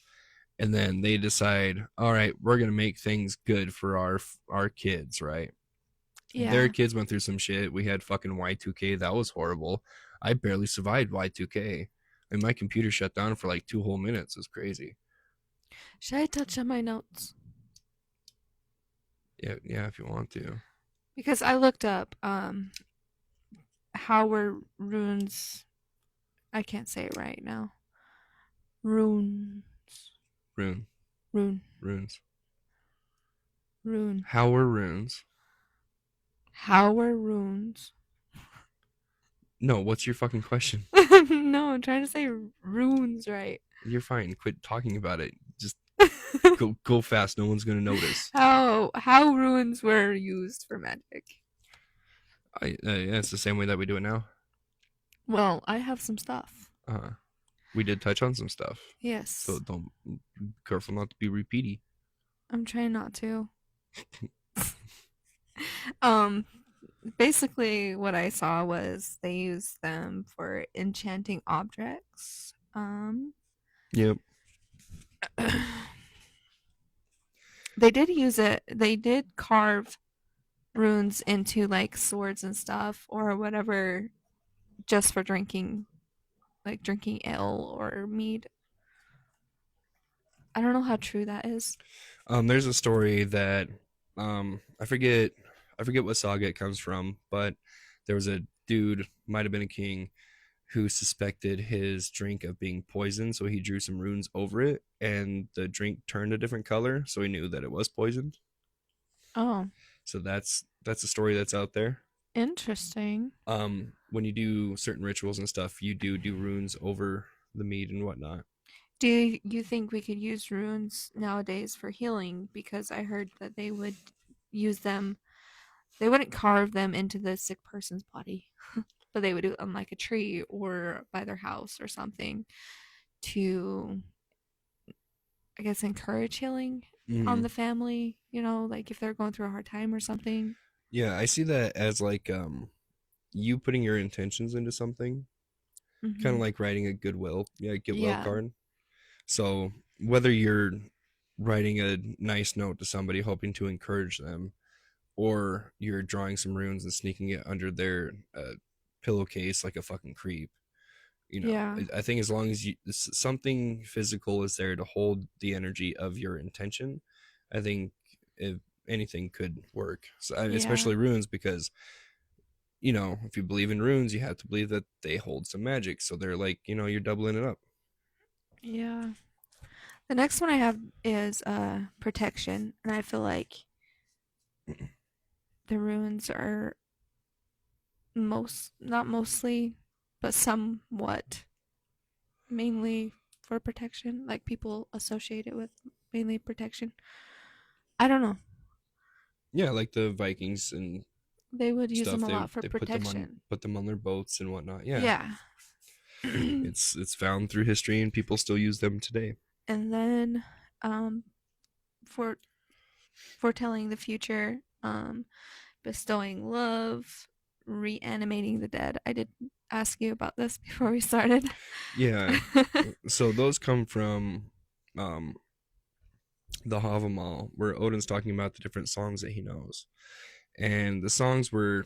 and then they decide, all right, we're gonna make things good for our kids, right? Their Yeah. kids went through some shit. We had fucking Y2K. That was horrible. I barely survived Y2K. And my computer shut down for like 2 whole minutes. It was crazy. Should I touch on my notes? Yeah, yeah, if you want to. Because I looked up how were runes, I can't say it right now. Runes. Rune. Rune. Runes. Rune. How are runes? How were runes? No, what's your fucking question? No, I'm trying to say runes right. You're fine. Quit talking about it. Just go fast. No one's gonna notice. How runes were used for magic. Yeah, it's the same way that we do it now. Well, I have some stuff. Uh, we did touch on some stuff, so Yes. don't be careful not to be repeaty. I'm trying not to. Um Basically what I saw was they used them for enchanting objects. Yep. They did use it. They did carve runes into like swords and stuff or whatever just for drinking, like drinking ale or mead. I don't know how true that is. There's a story that I forget what saga it comes from, but there was a dude, might have been a king, who suspected his drink of being poisoned, so he drew some runes over it, and the drink turned a different color, so he knew that it was poisoned. Oh, So that's a story that's out there. interesting. When you do certain rituals and stuff, you do runes over the meat and whatnot. Do you think we could use runes nowadays for healing? Because I heard that they would use them, they wouldn't carve them into the sick person's body, but they would do it on like a tree or by their house or something to, I guess, encourage healing on Mm. the family, like if they're going through a hard time or something. Yeah, I see that as like you putting your intentions into something, kind of Hmm. like writing a get well Yeah. card. So whether you're writing a nice note to somebody hoping to encourage them, or you're drawing some runes and sneaking it under their pillowcase like a fucking creep, Yeah. I think as long as something physical is there to hold the energy of your intention, I think if anything could work. So, Yeah. especially runes, because if you believe in runes, you have to believe that they hold some magic. So they're like, you're doubling it up. Yeah. The next one I have is protection, and I feel like the runes are not mostly, but somewhat, mainly for protection. Like people associate it with mainly protection. I don't know. Yeah, like the Vikings and They would use them stuff. a lot for They protection. put them on their boats and whatnot. Yeah, Yeah. And it's found through history and people still use them today. then um for foretelling the future, bestowing love, reanimating the dead. I did ask you about this before we started. Yeah, so those come from um the Havamal, where Odin's talking about the different songs that he knows, and the songs were,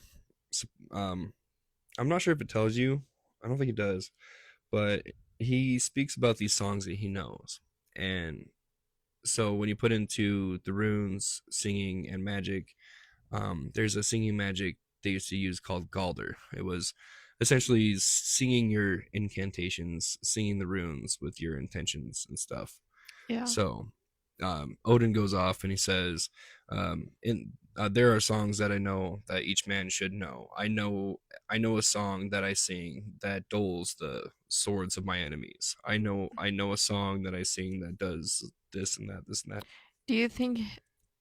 um, I'm not sure if it tells you. I don't think it does, but he speaks about these songs that he knows, and so when you put into the runes, singing and magic, there's a singing magic they used to use called Galder. It was essentially singing your incantations, singing the runes with your intentions and stuff. Yeah. So Odin goes off and he says, there are songs that I know that each man should know. I know a song that I sing that doles the swords of my enemies. I know a song that I sing that does this and that. Do you think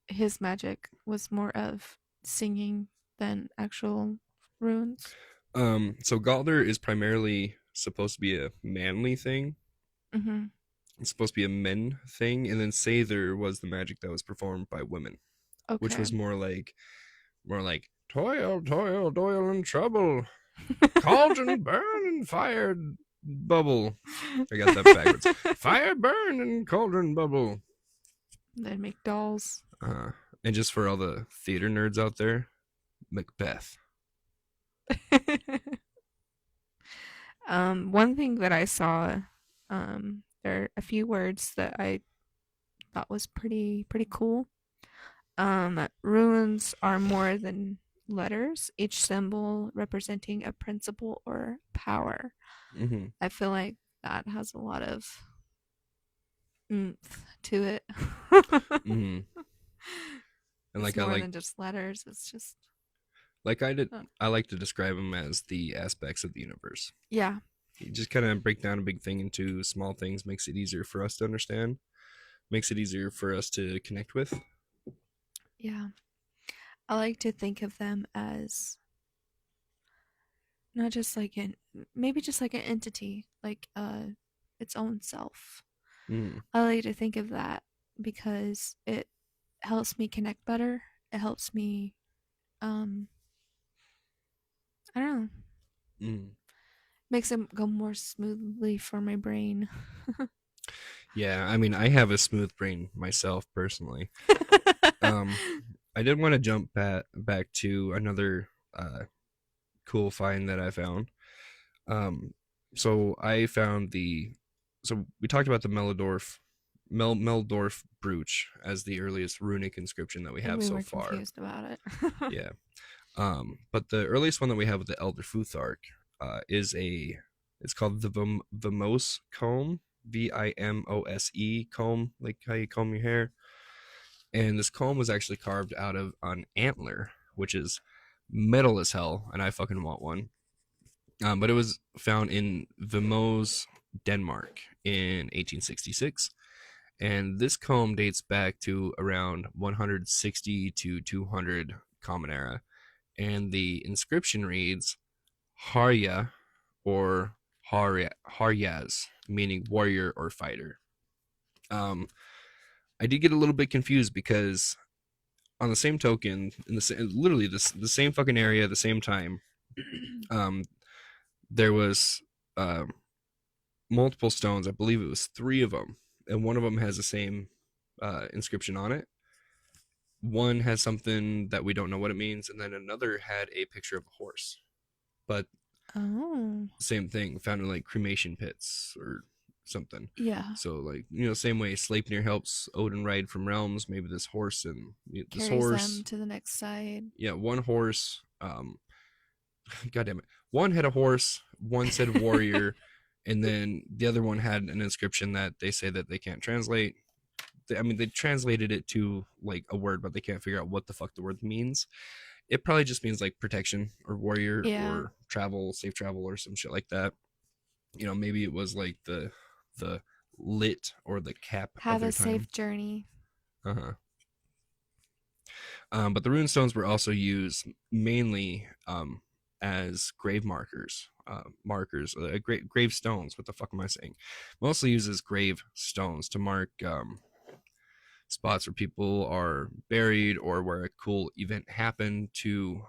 his magic was more of singing than actual runes? So Galder is primarily supposed to be a manly thing. Mm-hmm. It's supposed to be a men thing, and then Sather was the magic that was performed by women, which Okay. was more like toil, toil, toil and trouble, cauldron burn and fire bubble. I got that backwards. Fire burn and cauldron bubble. They'd make dolls. Uh, and just for all the theater nerds out there, Macbeth. One thing that I saw, there are a few words that I thought was pretty cool. Runes are more than letters, each symbol representing a principle or power. Mm-hmm. I feel like that has a lot of oomph to it. Mm-hmm. And It's more than just letters. It's just like I did, uh, I like to describe them as the aspects of the universe. yeah, You just kind of break down a big thing into small things, makes it easier for us to understand, makes it easier for us to connect with. yeah. I like to think of them as not just like an maybe just like an entity, like its own self. Mm, I like to think of that because it helps me connect better. It helps me um I don't know, mm. makes it go more smoothly for my brain. Yeah, I mean, I have a smooth brain myself personally. Um, I did want to jump back to another cool find that I found. Um, so I found so we talked about the Meldorf brooch as the earliest runic inscription that we And have we so were far. confused about it. Yeah. But the earliest one that we have with the Elder Futhark is it's called the Vimose comb, Vimose comb, like how you comb your hair. And this comb was actually carved out of an antler, which is metal as hell, and I fucking want one. But it was found in Vimose, Denmark in 1866. And this comb dates back to around 160 to 200 Common Era. And the inscription reads Harya or Haryas, meaning warrior or fighter. Um, I did get a little bit confused because on the same token, in literally the same fucking area at the same time, um, there was uh, multiple stones. I believe it was three of them, and one of them has the same inscription on it. One has something that we don't know what it means, and then another had a picture of a horse. But Oh, same thing, found in like cremation pits or something. yeah. So like same way Sleipnir helps Odin ride from realms. Maybe this horse and this Carries them horse, to the next side. yeah, one horse. God damn it, one had a horse, one said warrior, and then the other one had an inscription that they say that they can't translate. I mean, they translated it to like a word, but they can't figure out what the fuck the word means. It probably just means like protection or warrior Yeah. or travel, safe travel or some shit like that. Maybe it was like the lit or the cap of Have their a time. safe journey. Uh-huh. But the rune stones were also used mainly as grave markers. Grave stones. What the fuck am I saying? Mostly used as grave stones to mark spots where people are buried or where a cool event happened to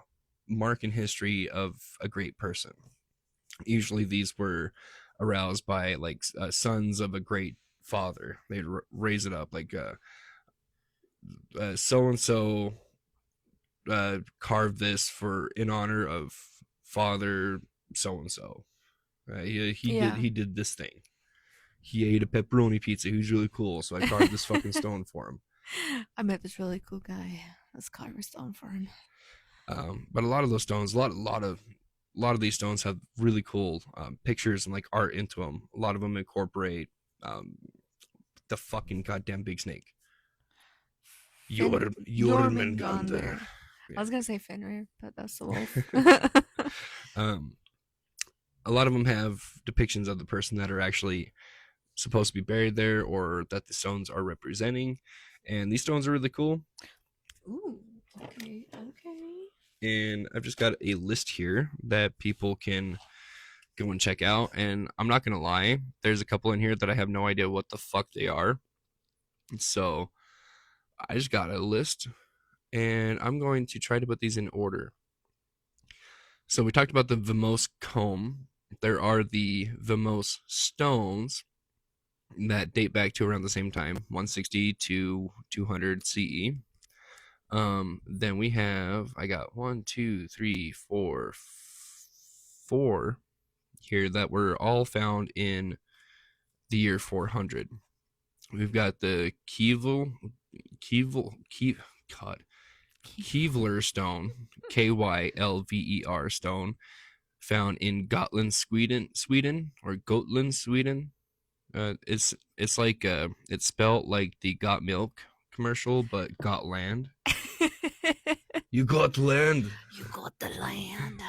mark in history of a great person. Usually these were aroused by like sons of a great father. They'd raise it up like so and so carved this for in honor of father so and so. Yeah. He did this thing. He ate a pepperoni pizza. He was really cool, so I carved this fucking stone for him. I met this really cool guy. Let's carve a stone for him. But a lot of those stones, a lot of these stones have really cool pictures and like art into them. A lot of them incorporate um, the fucking goddamn big snake. Jormungandr. Jormungandr. I Yeah. was gonna say Fenrir, but that's the wolf. Um, a lot of them have depictions of the person that are actually supposed to be buried there or that the stones are representing. And these stones are really cool. Ooh. Okay. Okay. And I've just got a list here that people can go and check out. And I'm not gonna lie, there's a couple in here that I have no idea what the fuck they are. So I just got a list, and I'm going to try to put these in order. So we talked about the Vimos comb. There are the Vimos stones that date back to around the same time, 160 to 200 CE. Then we have I got one, two, three, four here that were all found in the year 400. We've got the Kevel, God, Kevlar stone, Kylver stone, found in Gotland, Sweden, or Gotland, Sweden. It's like it's spelled like the Got Milk commercial, but got land. You got land. You got the land.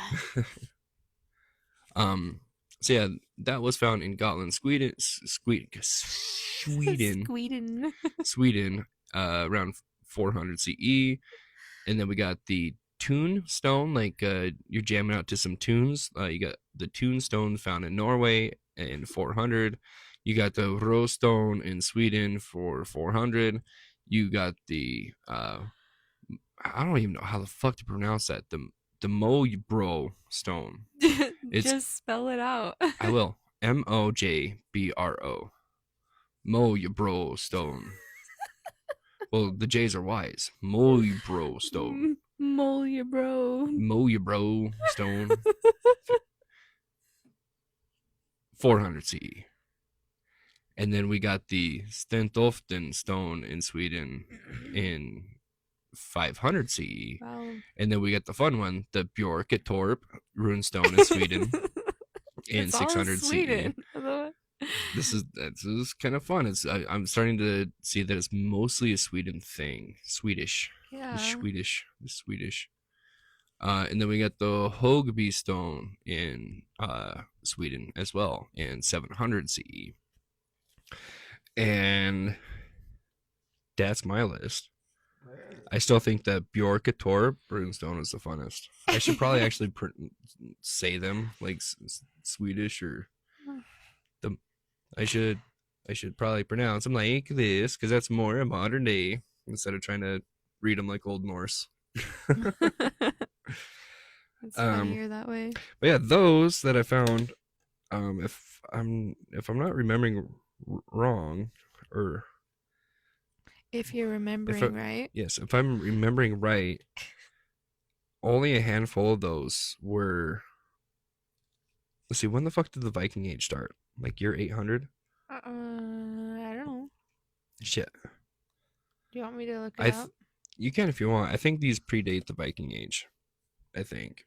um. So yeah, that was found in Gotland, Sweden, Sweden. Sweden, around 400 CE. And then we got the tune stone, like you're jamming out to some tunes. You got the tune stone found in Norway in 400. You got the rose stone in Sweden for 400. You got the I don't even know how the fuck to pronounce that. The Mojbro stone. It's Just spell it out. I will Mojbro. Mojbro stone. Well, the J's are Y's. Mojbro stone. Molia, bro. Mojbro stone. 400 CE. And then we got the Stentoften stone in Sweden in 500 CE. Wow. And then we got the fun one, the Bjorketorp runestone in Sweden in It's all 600 Sweden. CE. This is kind of fun. I'm starting to see that it's mostly a Sweden thing. Swedish. Yeah. The Swedish. And then we got the Hogby stone in Sweden as well in 700 CE. And that's my list. I still think that Bjorketorp runestone is the funnest. I should probably actually say them like Swedish or the. I should probably pronounce them like this because that's more modern day instead of trying to read them like Old Norse. It's funnier that way. But yeah, those that I found, if I'm not remembering wrong, or if you're remembering right. Yes, if I'm remembering right, only a handful of those were. Let's see, when the fuck did the Viking Age start? Like year 800? I don't know. Shit. Do you want me to look it up? You can if you want. I think these predate the Viking Age. I think.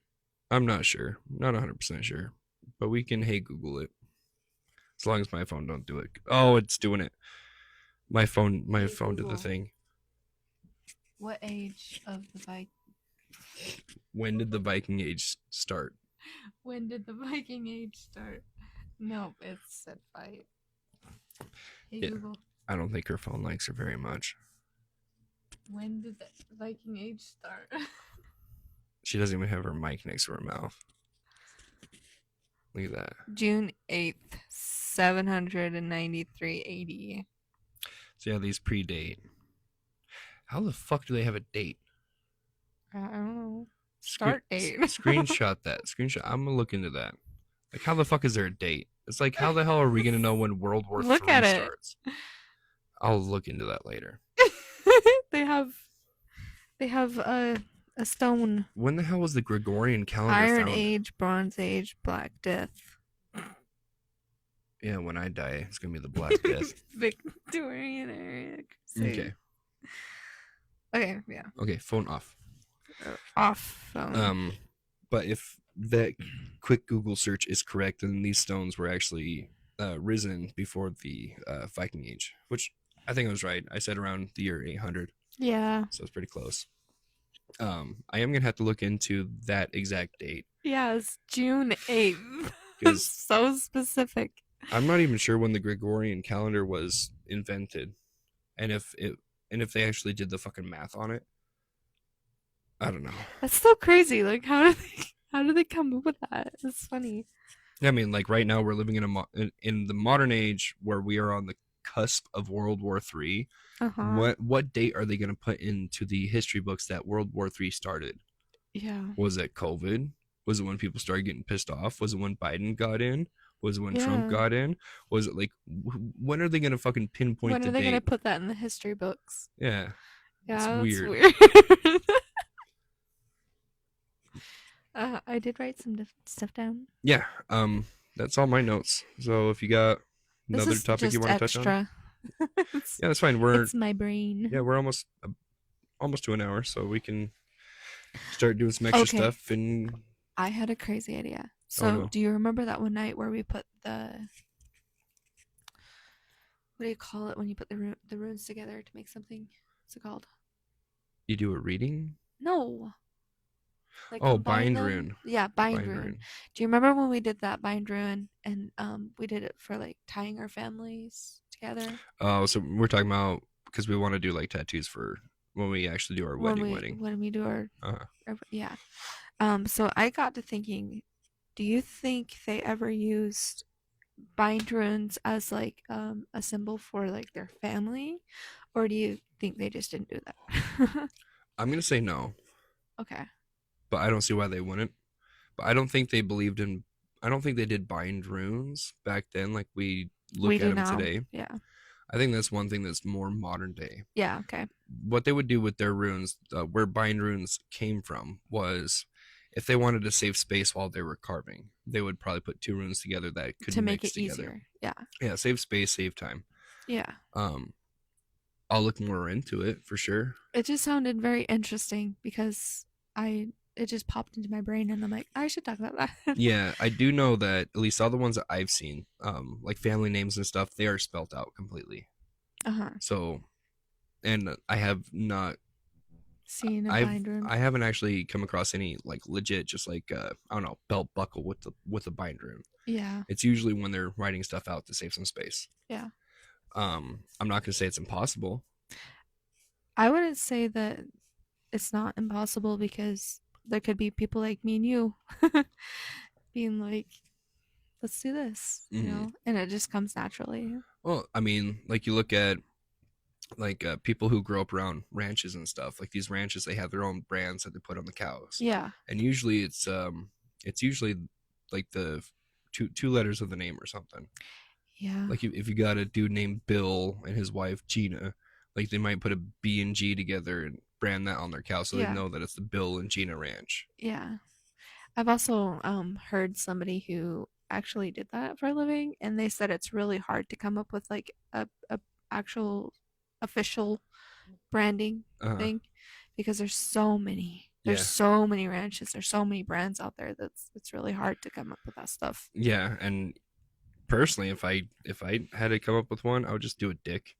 I'm not sure. Not 100% sure. But we can hey Google it. As long as my phone don't do it. Oh, it's doing it. My phone did the thing. What age of the Viking? When did the Viking Age start? When did the Viking Age start? Nope, it's said fight. Hey Yeah, Google, I don't think her phone likes her very much. when did the Viking Age start? She doesn't even have her mic next to her mouth. Look at that. June 8th, 793 AD. So yeah, these predate. How the fuck do they have a date? I don't know. Screen, Start date. screenshot that. Screenshot. I'm gonna look into that. Like, how the fuck is there a date? It's like, how the hell are we gonna know when World War Look at III it. starts? I'll look into that later. they have a stone. When the hell was the Gregorian calendar Iron found? Age, Bronze Age, Black Death. Yeah, when I die, it's gonna be the Black Death. Victorian era. Okay. Okay, yeah. Okay, phone off. Off phone. But if that quick Google search is correct, then these stones were actually risen before the Viking Age, which I think I was right. I said around the year 800, Yeah. so it's pretty close. I am gonna have to look into that exact date Yeah, it's June 8th. because so specific. I'm not even sure when the Gregorian calendar was invented, and if they actually did the fucking math on it. I don't know. That's so crazy. Like, how do they come up with that? It's funny. I mean, like right now we're living in the modern age where we are on the cusp of World War III. Uh-huh. What date are they going to put into the history books that World War III started? Yeah. Was it COVID? Was it when people started getting pissed off? Was it when Biden got in? Was it when Trump Yeah. got in? Was it like when are they going to fucking pinpoint When the are they gonna date? put that in the history books? Yeah, it's Yeah, that's weird. weird. I did write some stuff down. Yeah, that's all my notes. So if you got This another is topic you just want to touch on, extra. yeah, that's fine. It's my brain. We're almost to an hour, so we can start doing some extra Okay, stuff. And I had a crazy idea. oh So, no, do you remember that one night where we put the what do you call it when you put the runes together to make something? What's it called? you do a reading? No, like Oh, combine bind them. rune, Yeah, bind bind rune. rune. Do you remember when we did that bind rune and we did it for like tying our families together Oh, so we're talking about because we want to do like tattoos for when we actually do our when wedding. we do Uh, our yeah. So I got to thinking, do you think they ever used bind runes as like a symbol for like their family, or do you think they just didn't do that? I'm gonna say no, Okay. but I don't see why they wouldn't. But I don't think they believed in. I don't think they did bind runes back then like we We look at do them now. today. Yeah. I think that's one thing that's more modern day. Yeah. Okay. What they would do with their runes, where bind runes came from, was if they wanted to save space while they were carving, they would probably put two runes together that could To make mix it together. easier. Yeah. Yeah, save space, save time. Yeah. Um, I'll look more into it for sure. It just sounded very interesting because I it just popped into my brain and I'm like, I should talk about that. Yeah, I do know that at least all the ones that I've seen, like family names and stuff, they are spelt out completely. Uh-huh. So, and I have not Seeing a I've bind rune. I haven't actually come across any like legit just like I don't know belt buckle with the bind rune. Yeah. It's usually when they're writing stuff out to save some space. Yeah. I'm not gonna say it's impossible. I wouldn't say that it's not impossible because there could be people like me and you being like, let's do this, Mm-hmm. and it just comes naturally. Well, I mean, like you look at like people who grow up around ranches and stuff. Like these ranches, they have their own brands that they put on the cows, Yeah. and usually it's usually like the two letters of the name or something. Yeah. Like if you got a dude named Bill and his wife Gina, like they might put a B and G together and brand that on their cow, so they Yeah. know that it's the Bill and Gina Ranch. Yeah. I've also heard somebody who actually did that for a living, and they said it's really hard to come up with like a actual official branding Uh, thing because there's so many. There's yeah, so many ranches. There's so many brands out there that's it's really hard to come up with that stuff. yeah. And personally, if I had to come up with one, I would just do a dick.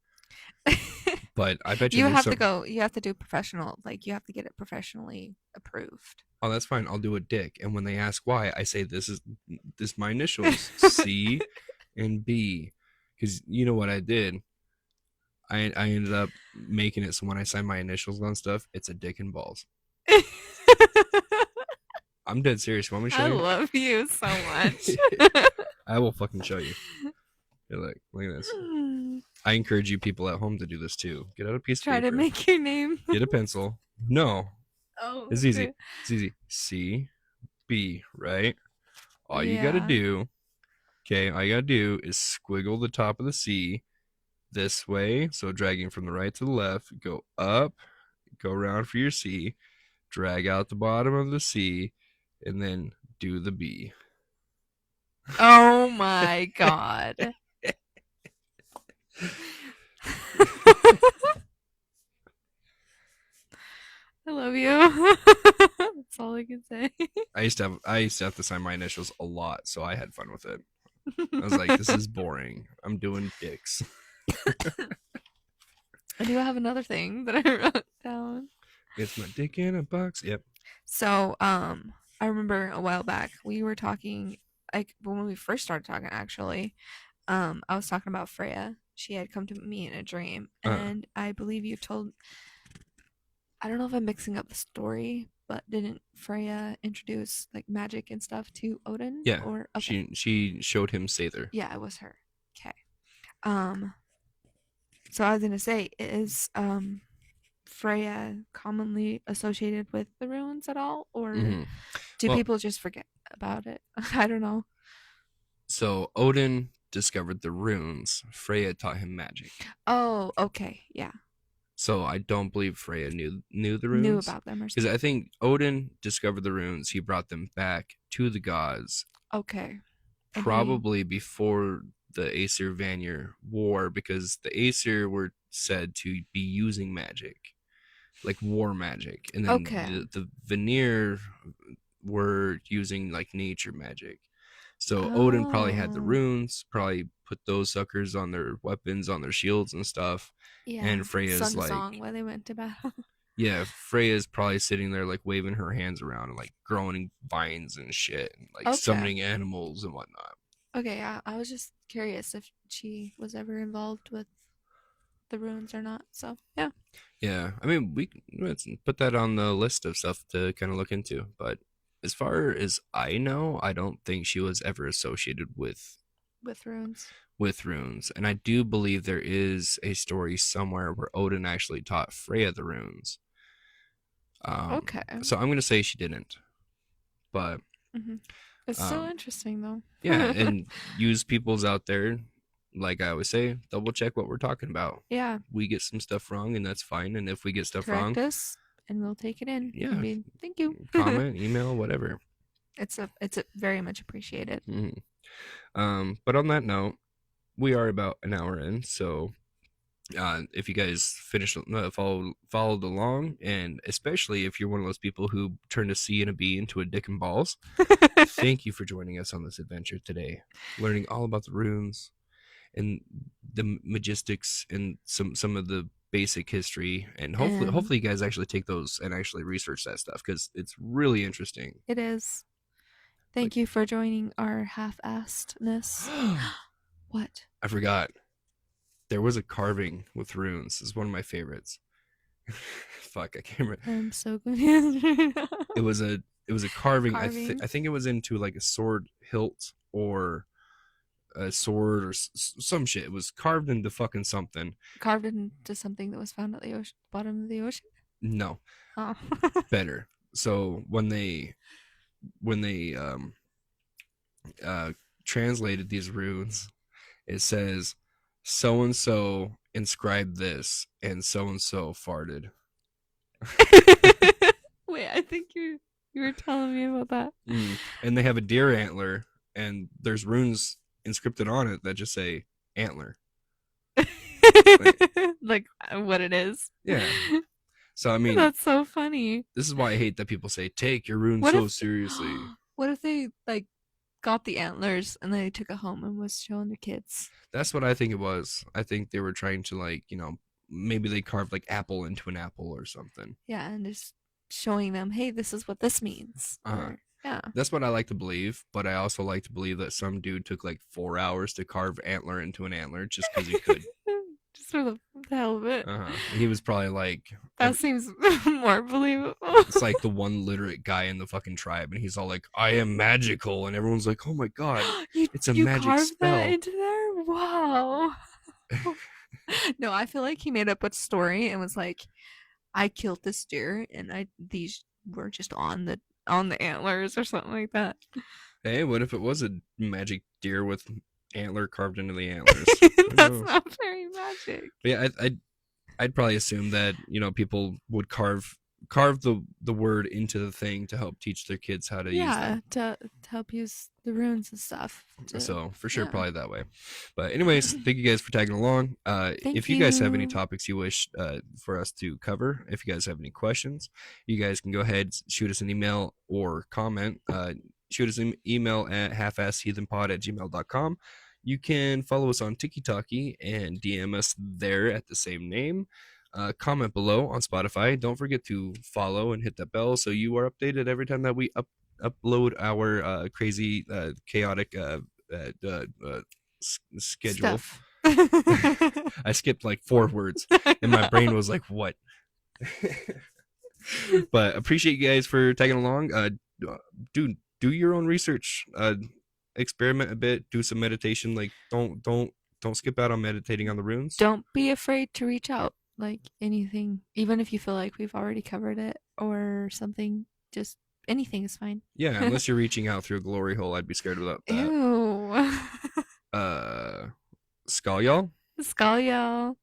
But I bet you You there's have to some. go. You have to do professional. Like you have to get it professionally approved. Oh, that's fine. I'll do a dick. And when they ask why, I say this my initials, C and B. Because you know what I did? I ended up making it so when I sign my initials on stuff, it's a dick and balls. I'm dead serious. You want me to show I you? love you so much. I will fucking show you. You're like, look at this. I encourage you people at home to do this too. Get out a piece of Try to paper, make your name. get a pencil. No, Oh, it's easy. okay. It's easy. C, B, right? All you gotta Yeah. do, okay, all you gotta do is squiggle the top of the C this way. So dragging from the right to the left, go up, go around for your C, drag out the bottom of the C, and then do the B. Oh my god. I love you. That's all I can say. I used to have to sign my initials a lot, so I had fun with it. I was like, this is boring. I'm doing dicks. I do have another thing that I wrote down. It's my dick in a box. Yep. So, I remember a while back we were talking, like when we first started talking, actually. I was talking about Freya. She had come to me in a dream, Uh, and I believe you told. I don't know if I'm mixing up the story, but didn't Freya introduce like magic and stuff to Odin? yeah. Or okay, She showed him Sather. yeah, it was her. Okay. Um, so I was gonna say, is Freya commonly associated with the runes at all, or Hmm. do Well, people just forget about it? I don't know. so Odin discovered the runes. Freya taught him magic. Oh, okay, yeah, So I don't believe Freya knew the knew runes about them or because something. I think Odin discovered the runes. He brought them back to the gods Okay, and they probably before the Aesir Vanir war because the Aesir were said to be using magic, like war magic, and then okay. the Vanir were using like nature magic. So Odin probably had the Oh, runes, probably put those suckers on their weapons, on their shields and stuff. yeah. And Freya's Sung a like, song while they went to battle. yeah, Freya's probably sitting there like waving her hands around and like growing vines and shit, and like Okay. summoning animals and whatnot. Okay, yeah. I was just curious if she was ever involved with the runes or not. So, yeah. Yeah, I mean, let's put that on the list of stuff to kind of look into. But as far as I know, I don't think she was ever associated With runes. with runes. And I do believe there is a story somewhere where Odin actually taught Freya the runes. Okay. So I'm gonna say she didn't, but hmm It's still um, interesting, though. yeah, and use people's out there. Like I always say, double check what we're talking about. Yeah. We get some stuff wrong, and that's fine. And if we get stuff Correct wrong, us, and we'll take it in. I yeah, mean, thank you. comment, email, whatever. It's a very much appreciated. Mhm. But on that note, we are about an hour in, so if you guys followed along, and especially if you're one of those people who turned a C and a B into a dick and balls, thank you for joining us on this adventure today, learning all about the runes and the magistics and some of the basic history, and And hopefully you guys actually take those and actually research that stuff because it's really interesting. it is. Like, Thank you for joining our half-assedness. What? I forgot there was a carving with runes. It's one of my favorites. Fuck, I can't remember. I'm so confused right now. It was a carving. Carving. I think it was into like a sword hilt or a sword or some shit. It was carved into fucking something. Carved into something that was found at the ocean, bottom of the ocean. No, Oh. better. So when they uh translated these runes, it says so and so inscribed this and so farted. Wait, I think you were telling me about that. And they have a deer antler, and there's runes inscripted on it that just say antler. Like, Like what it is. yeah. So I mean, That's so funny. this is why I hate that people say take your runes What so if seriously. what if they like got the antlers and they took it home and was showing the kids? That's what I think it was. I think they were trying to like maybe they carved like apple into an apple or something. Yeah, and just showing them, hey, this is what this means. Uh-huh. Or yeah. That's what I like to believe, but I also like to believe that some dude took like 4 hours to carve antler into an antler just because he could. Just for the hell of it. And he was probably like, That seems more believable. it's like the one literate guy in the fucking tribe, and he's all like, "I am magical," and everyone's like, "Oh my god, you it's a you magic carved that spell." into there? Wow. No, I feel like he made up a story and was like, I killed this deer and I these were just on the antlers or something like that. Hey, what if it was a magic deer with antler carved into the antlers? Who That's knows? not very magic. But yeah, I'd probably assume that people would carve the word into the thing to help teach their kids how to use Yeah, them. to help use the runes and stuff. So for sure, Yeah. probably that way. But anyways, thank you guys for tagging along. Thank If you guys have any you. topics you wish for us to cover, if you guys have any questions, you guys can go ahead, shoot us an email or comment. Shoot us an email at halfassheathenpod@gmail.com. You can follow us on TikTok and DM us there at the same name. Comment below on Spotify. Don't forget to follow and hit that bell so you are updated every time that we upload our crazy, chaotic schedule. Stuff. I skipped like 4 words, and my brain was like, "What?" But appreciate you guys for tagging along. Do your own research. Experiment a bit. Do some meditation. Like don't skip out on meditating on the runes. Don't be afraid to reach out. Like anything, even if you feel like we've already covered it or something, just anything is fine. Yeah, unless you're reaching out through a glory hole, I'd be scared about that. Ew. Uh, Skull y'all. Skull y'all.